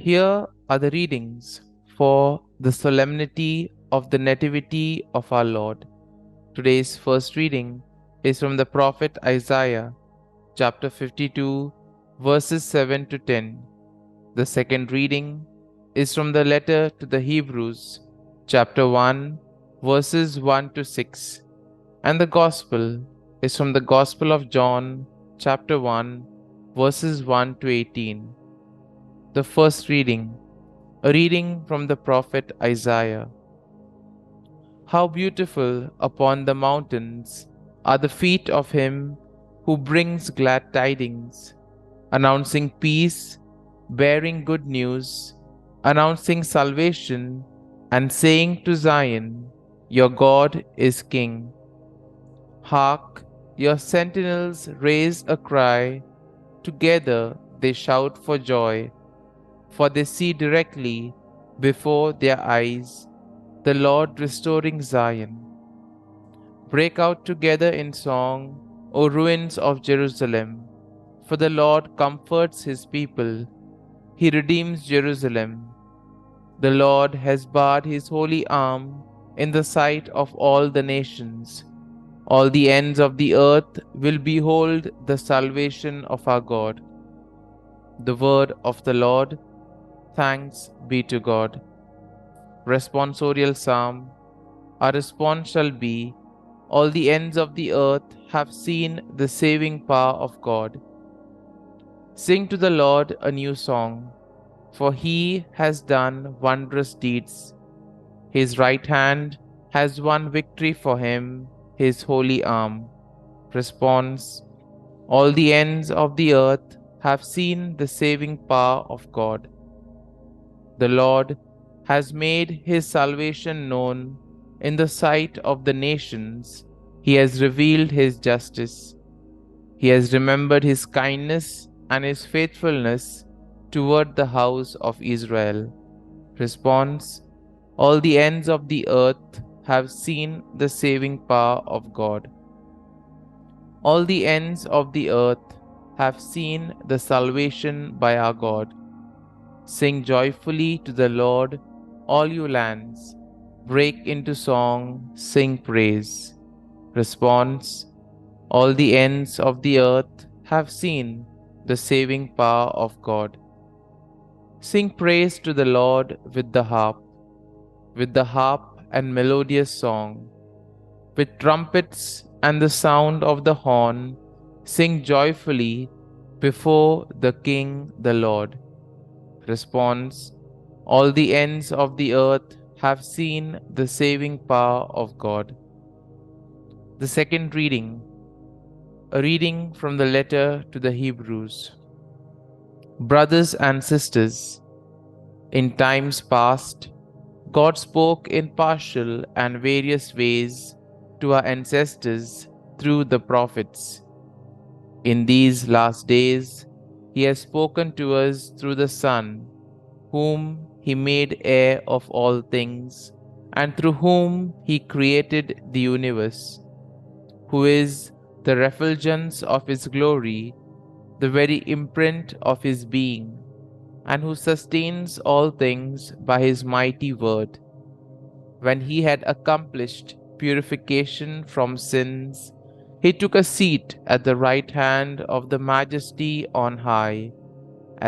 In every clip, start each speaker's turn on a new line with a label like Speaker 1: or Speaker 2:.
Speaker 1: Here are the readings for the solemnity of the Nativity of our Lord. Today's first reading is from the prophet Isaiah, chapter 52, verses 7 to 10. The second reading is from the letter to the Hebrews, chapter 1, verses 1 to 6. And the Gospel is from the Gospel of John, chapter 1, verses 1 to 18. The first reading, a reading from the prophet Isaiah. How beautiful upon the mountains are the feet of him who brings glad tidings, announcing peace, bearing good news, announcing salvation, and saying to Zion, your God is King. Hark, your sentinels raise a cry, together they shout for joy, for they see directly before their eyes the Lord restoring Zion. Break out together in song, O ruins of Jerusalem, for the Lord comforts his people, he redeems Jerusalem. The Lord has bared his holy arm in the sight of all the nations. All the ends of the earth will behold the salvation of our God. The word of the Lord. Thanks be to God. Responsorial Psalm. Our response shall be, all the ends of the earth have seen the saving power of God. Sing to the Lord a new song, for he has done wondrous deeds. His right hand has won victory for him, his holy arm. Response. All the ends of the earth have seen the saving power of God. The Lord has made his salvation known in the sight of the nations. He has revealed his justice. He has remembered his kindness and his faithfulness toward the house of Israel. Response. All the ends of the earth have seen the saving power of God. All the ends of the earth have seen the salvation by our God. Sing joyfully to the Lord, all you lands. Break into song, sing praise. Response. All the ends of the earth have seen the saving power of God. Sing praise to the Lord with the harp and melodious song. With trumpets and the sound of the horn, sing joyfully before the King the Lord. Response. All the ends of the earth have seen the saving power of God. The second reading, a reading from the letter to the Hebrews. Brothers and sisters, in times past, God spoke in partial and various ways to our ancestors through the prophets. In these last days, He has spoken to us through the Son, whom He made heir of all things, and through whom He created the universe, who is the refulgence of His glory, the very imprint of His being, and who sustains all things by His mighty word. When He had accomplished purification from sins, He took a seat at the right hand of the Majesty on high,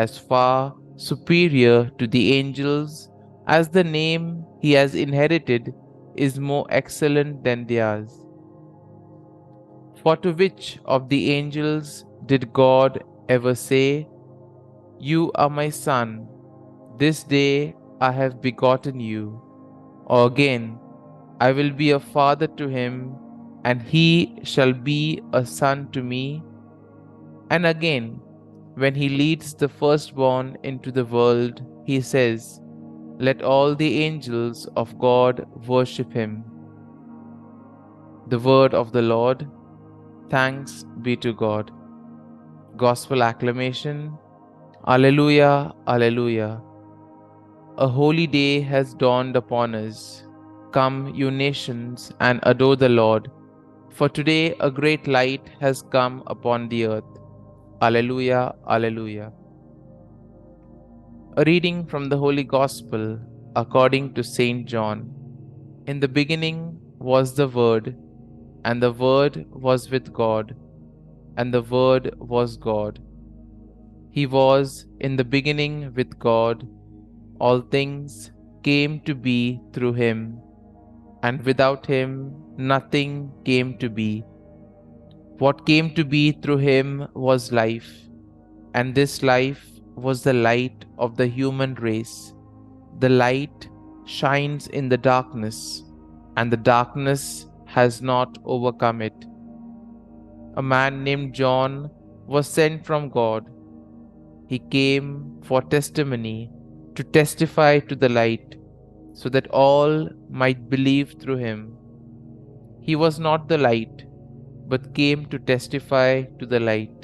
Speaker 1: as far superior to the angels as the name He has inherited is more excellent than theirs. For to which of the angels did God ever say, you are my son, this day I have begotten you? Or again, I will be a father to him, and he shall be a son to me? And again, when he leads the firstborn into the world, he says, let all the angels of God worship him. The word of the Lord. Thanks be to God. Gospel acclamation. Alleluia, Alleluia. A holy day has dawned upon us. Come, you nations, and adore the Lord, for today a great light has come upon the earth. Alleluia, Alleluia. A reading from the Holy Gospel according to Saint John. In the beginning was the Word, and the Word was with God, and the Word was God. He was in the beginning with God. All things came to be through him, and without him nothing came to be. What came to be through him was life, and this life was the light of the human race. The light shines in the darkness, and the darkness has not overcome it. A man named John was sent from God. He came for testimony, to testify to the light, so that all might believe through him. He was not the light, but came to testify to the light.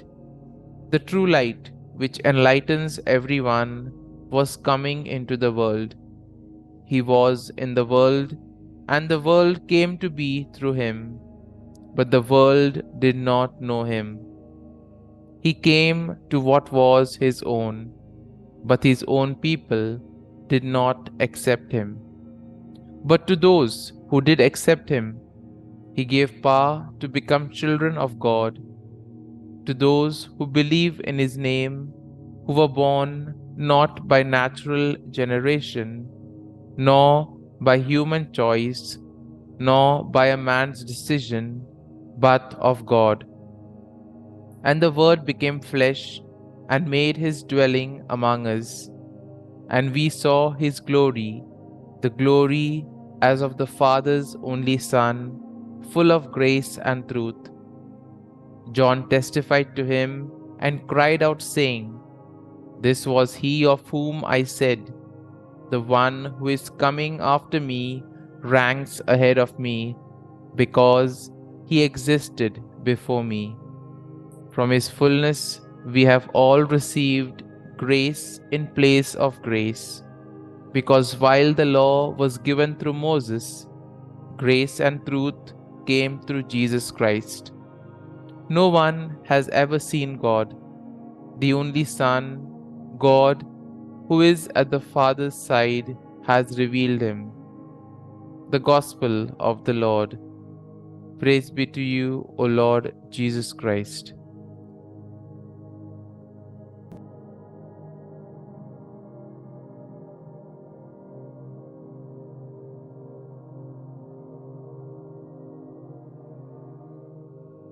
Speaker 1: The true light, which enlightens everyone, was coming into the world. He was in the world, and the world came to be through him, but the world did not know him. He came to what was his own, but his own people did not accept him. But to those who did accept him, he gave power to become children of God, to those who believe in his name, who were born not by natural generation, nor by human choice, nor by a man's decision, but of God. And the Word became flesh and made his dwelling among us, and we saw his glory, the glory as of the Father's only Son, full of grace and truth. John testified to him and cried out, saying, "This was he of whom I said, 'The one who is coming after me ranks ahead of me, because he existed before me.'" From his fullness we have all received grace in place of grace, because while the law was given through Moses, grace and truth came through Jesus Christ. No one has ever seen God, the only Son, God, who is at the Father's side, has revealed him. The Gospel of the Lord. Praise be to you, O Lord Jesus Christ.